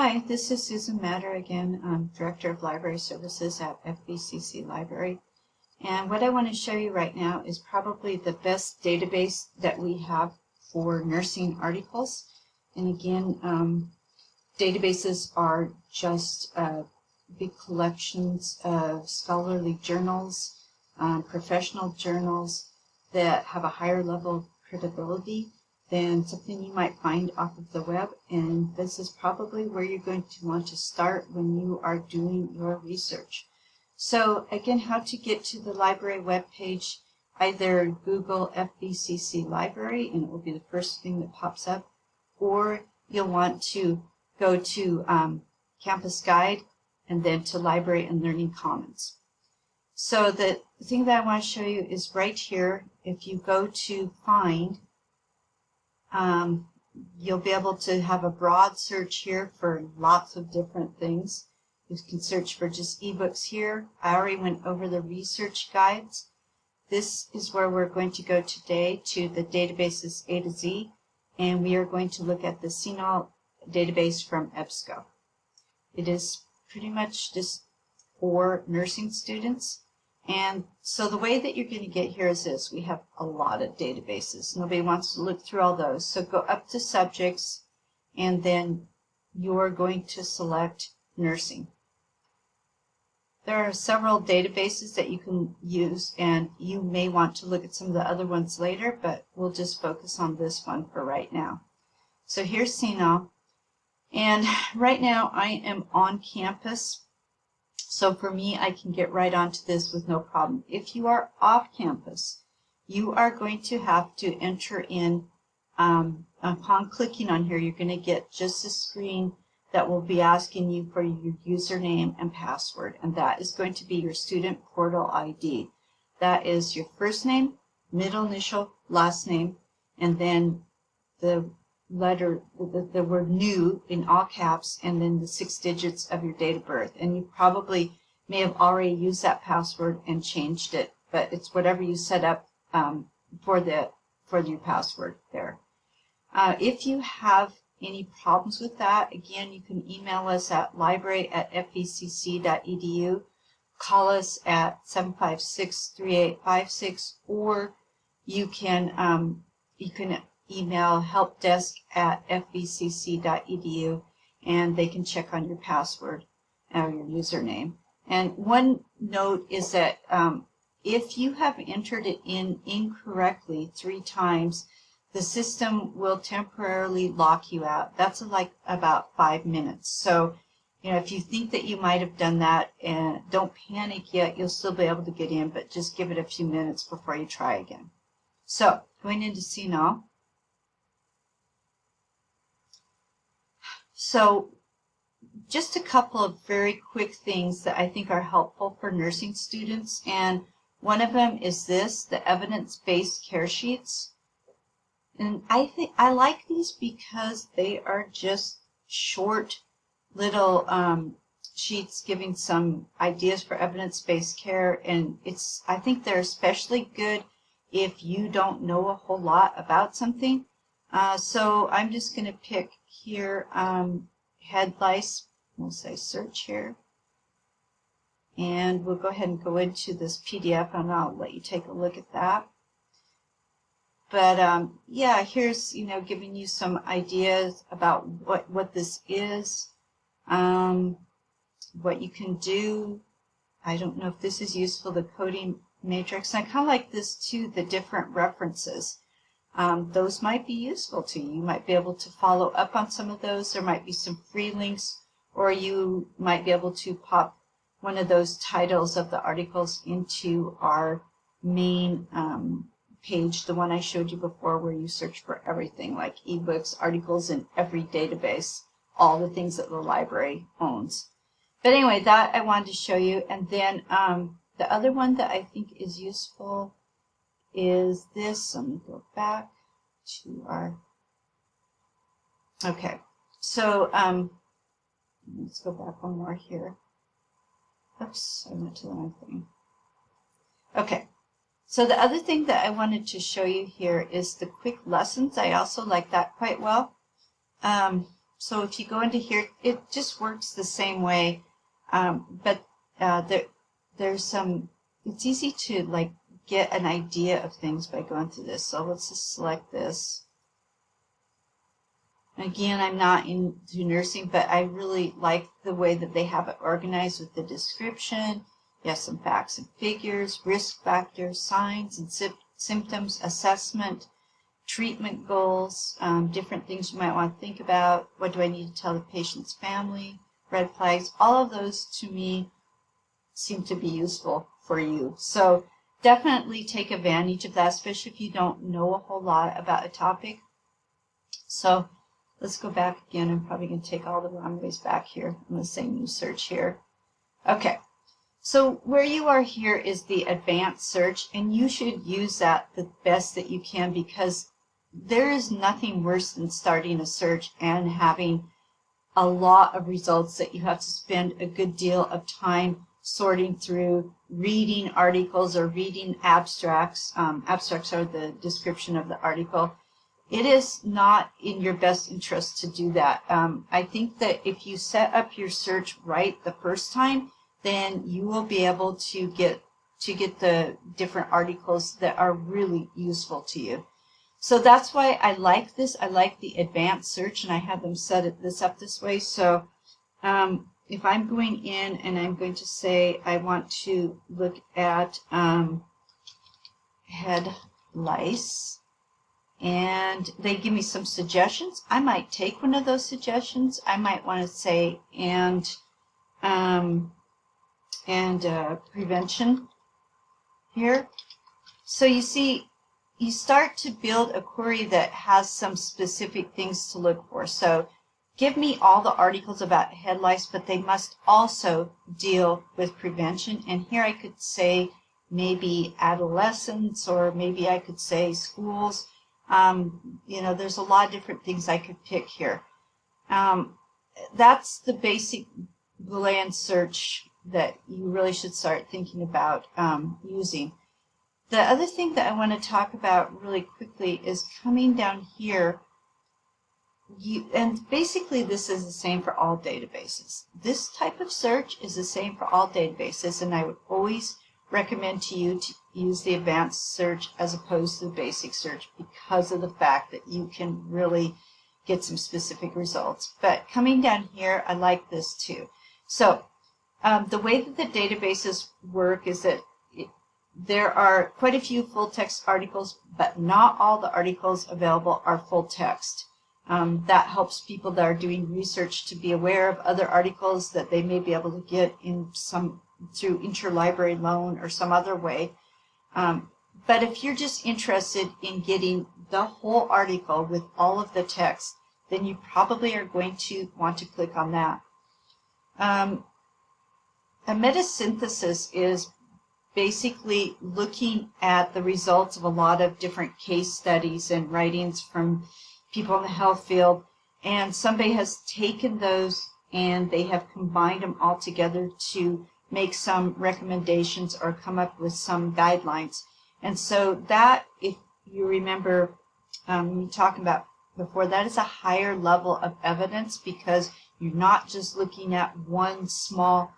Hi, this is Susan Matter again. I'm Director of Library Services at FVCC Library. And what I want to show you right now is probably the best database that we have for nursing articles. And again, databases are just big collections of scholarly journals, professional journals that have a higher level of credibility than something you might find off of the web, and this is probably where you're going to want to start when you are doing your research. So again, how to get to the library webpage, either Google FVCC Library and it will be the first thing that pops up, or you'll want to go to Campus Guide and then to Library and Learning Commons. So the thing that I want to show you is right here. If you go to Find, you'll be able to have a broad search here for lots of different things. You can search for just ebooks here. I already went over the research guides. This is where we're going to go today, to the databases A to Z, and we are going to look at the Cinahl database from EBSCO. It is pretty much just for nursing students. And so the way that you're going to get here is this. We have a lot of databases. Nobody wants to look through all those. So go up to subjects, and then you're going to select nursing. There are several databases that you can use, and you may want to look at some of the other ones later, but we'll just focus on this one for right now. So here's Cinahl, and right now I am on campus. So for me, I can get right onto this with no problem. If you are off campus, you are going to have to enter in, upon clicking on here, you're going to get just a screen that will be asking you for your username and password. And that is going to be your student portal ID. That is your first name, middle initial, last name, and then the letter, the word new in all caps, and then the 6 digits of your date of birth. And you probably may have already used that password and changed it, but it's whatever you set up for your password there. If you have any problems with that, again, you can email us at library@fvcc.edu, call us at 756-3856, or you can email helpdesk@fvcc.edu, and they can check on your password or your username. And one note is that if you have entered it in incorrectly 3 times, the system will temporarily lock you out. That's like about 5 minutes. So, if you think that you might have done that, and don't panic yet, you'll still be able to get in, but just give it a few minutes before you try again. So, going into Cinahl. So just a couple of very quick things that I think are helpful for nursing students, and one of them is this, the evidence-based care sheets. And I like these because they are just short little sheets giving some ideas for evidence-based care, and I think they're especially good if you don't know a whole lot about something. So I'm just going to pick here head lice. We'll say search here, and we'll go ahead and go into this PDF, and I'll let you take a look at that. But yeah, here's giving you some ideas about what this is, what you can do. I don't know if this is useful, the coding matrix. And I kind of like this too, the different references. Those might be useful to you. You might be able to follow up on some of those. There might be some free links, or you might be able to pop one of those titles of the articles into our main page, the one I showed you before, where you search for everything like ebooks, articles in every database, all the things that the library owns. But anyway, that I wanted to show you. And then the other one that I think is useful is this. Let me go back to our, okay, so let's go back one more here. Oops, I went to the wrong thing. Okay, so the other thing that I wanted to show you here is the quick lessons. I also like that quite well. So if you go into here, it just works the same way, but there's some, it's easy to like get an idea of things by going through this. So let's just select this. Again, I'm not into nursing, but I really like the way that they have it organized with the description. You have some facts and figures, risk factors, signs and symptoms, assessment, treatment goals, different things you might want to think about. What do I need to tell the patient's family? Red flags. All of those to me seem to be useful for you. So definitely take advantage of that, especially if you don't know a whole lot about a topic. So let's go back again. I'm probably going to take all the wrong ways back here. I'm going to say new search here. Okay. So where you are here is the advanced search, and you should use that the best that you can, because there is nothing worse than starting a search and having a lot of results that you have to spend a good deal of time sorting through, reading articles or reading abstracts. Abstracts are the description of the article. It is not in your best interest to do that. I think that if you set up your search right the first time, then you will be able to get the different articles that are really useful to you. So that's why I like this. I like the advanced search, and I have them set this up this way. So if I'm going in and I'm going to say I want to look at head lice, and they give me some suggestions, I might take one of those suggestions. I might want to say prevention here. So you see, you start to build a query that has some specific things to look for. So give me all the articles about head lice, but they must also deal with prevention. And here I could say maybe adolescents, or maybe I could say schools. You know, there's a lot of different things I could pick here. That's the basic Boolean search that you really should start thinking about using. The other thing that I want to talk about really quickly is coming down here. And basically this is the same for all databases. This type of search is the same for all databases, and I would always recommend to you to use the advanced search as opposed to the basic search, because of the fact that you can really get some specific results. But coming down here, I like this too. So the way that the databases work is that there are quite a few full text articles, but not all the articles available are full text. That helps people that are doing research to be aware of other articles that they may be able to get in through interlibrary loan or some other way. But if you're just interested in getting the whole article with all of the text, then you probably are going to want to click on that. A metasynthesis is basically looking at the results of a lot of different case studies and writings from people in the health field, and somebody has taken those and they have combined them all together to make some recommendations or come up with some guidelines. And so that, if you remember me talking about before, that is a higher level of evidence, because you're not just looking at one small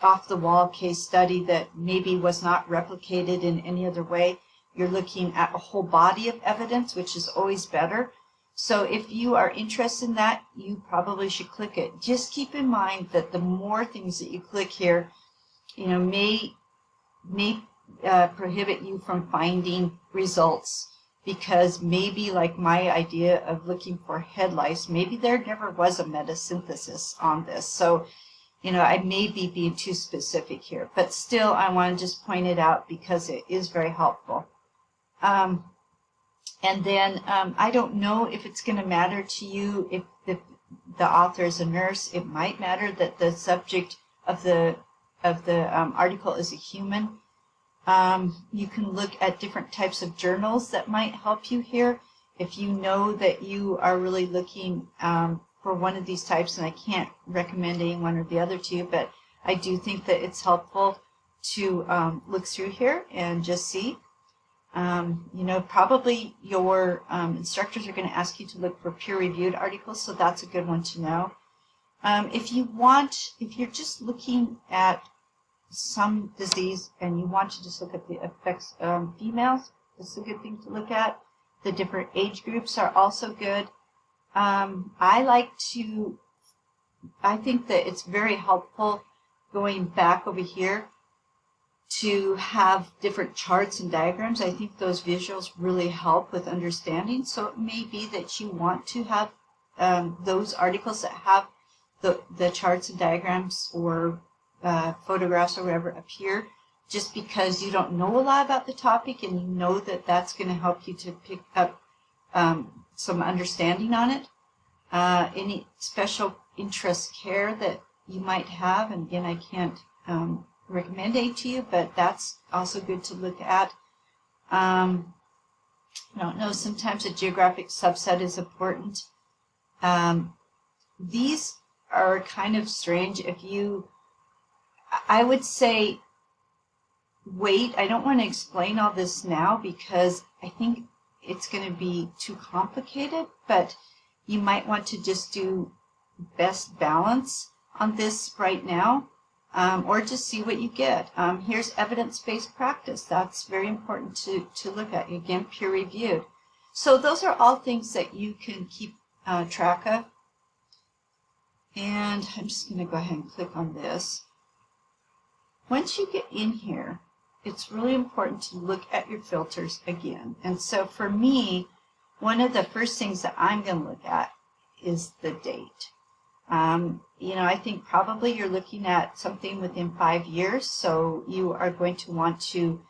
off-the-wall case study that maybe was not replicated in any other way. You're looking at a whole body of evidence, which is always better. So if you are interested in that, you probably should click it. Just keep in mind that the more things that you click here, you know, may prohibit you from finding results, because maybe, like my idea of looking for head lice, maybe there never was a metasynthesis on this. So, you know, I may be being too specific here, but still I want to just point it out because it is very helpful. And then I don't know if it's going to matter to you if the author is a nurse. It might matter that the subject of the article is a human. You can look at different types of journals that might help you here. If you know that you are really looking for one of these types, and I can't recommend any one or the other to you, but I do think that it's helpful to look through here and just see. You know, probably your instructors are going to ask you to look for peer-reviewed articles, so that's a good one to know. If you're just looking at some disease and you want to just look at the effects of females, this is a good thing to look at. The different age groups are also good. I think that it's very helpful going back over here to have different charts and diagrams. I think those visuals really help with understanding. So it may be that you want to have those articles that have the charts and diagrams or photographs or whatever appear, just because you don't know a lot about the topic and you know that that's going to help you to pick up some understanding on it. Any special interest care that you might have, and again, I can't recommend it to you, but that's also good to look at. I don't know, sometimes a geographic subset is important. These are kind of strange. I would say wait. I don't want to explain all this now because I think it's going to be too complicated, but you might want to just do best balance on this right now, or just see what you get. Here's evidence-based practice. That's very important to look at. Again, peer-reviewed. So those are all things that you can keep track of. And I'm just going to go ahead and click on this. Once you get in here, it's really important to look at your filters again. And so for me, one of the first things that I'm going to look at is the date. You know, I think probably you're looking at something within 5 years, so you are going to want to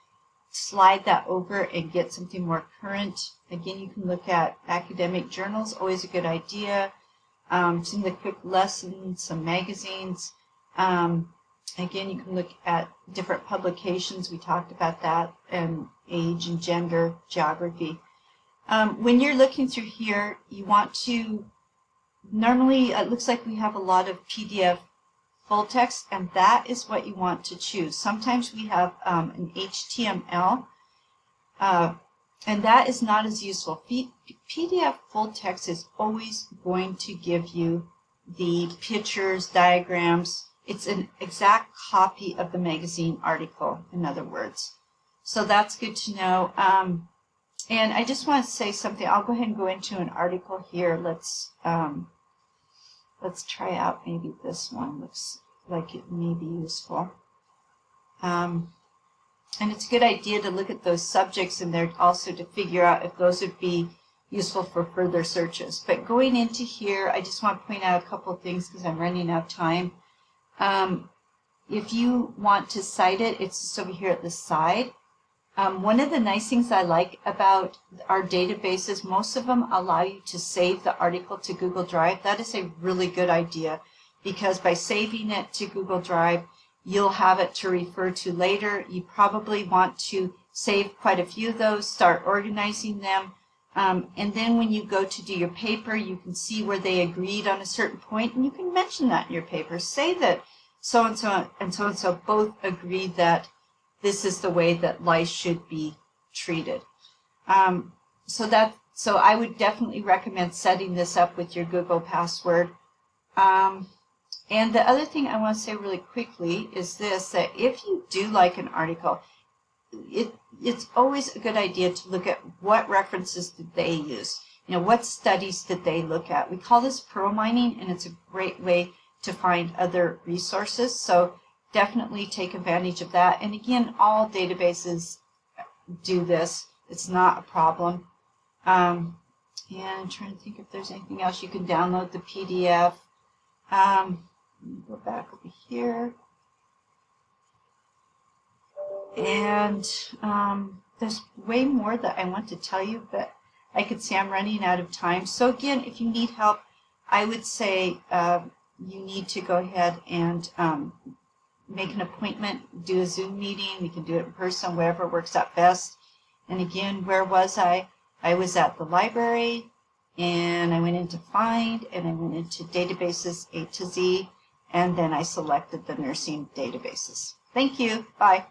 slide that over and get something more current. Again, you can look at academic journals, always a good idea. Some of the quick lessons, some magazines. Again, you can look at different publications. We talked about that, and age and gender, geography. When you're looking through here, you want to, normally it looks like we have a lot of PDF full text, and that is what you want to choose. Sometimes we have an HTML, and that is not as useful. PDF full text is always going to give you the pictures, diagrams. It's an exact copy of the magazine article, in other words. So that's good to know. And I just want to say something. I'll go ahead and go into an article here. Let's try out maybe this one. Looks like it may be useful. And it's a good idea to look at those subjects in there also to figure out if those would be useful for further searches. But going into here, I just want to point out a couple of things because I'm running out of time. If you want to cite it, it's just over here at the side. One of the nice things I like about our databases, most of them allow you to save the article to Google Drive. That is a really good idea because by saving it to Google Drive, you'll have it to refer to later. You probably want to save quite a few of those, start organizing them, and then when you go to do your paper, you can see where they agreed on a certain point, and you can mention that in your paper. Say that so-and-so and so-and-so both agreed that this is the way that lice should be treated. So I would definitely recommend setting this up with your Google password. And the other thing I want to say really quickly is this, that if you do like an article, it's always a good idea to look at what references did they use. You know, what studies did they look at? We call this pearl mining, and it's a great way to find other resources. So definitely take advantage of that. And again, all databases do this. It's not a problem. And I'm trying to think if there's anything else. You can download the PDF. Let me go back over here. And there's way more that I want to tell you, but I could see I'm running out of time. So again, if you need help, I would say you need to go ahead and make an appointment, do a Zoom meeting. We can do it in person, wherever works out best. And again, where was I? I was at the library, and I went into Find, and I went into Databases A to Z, and then I selected the nursing databases. Thank you. Bye.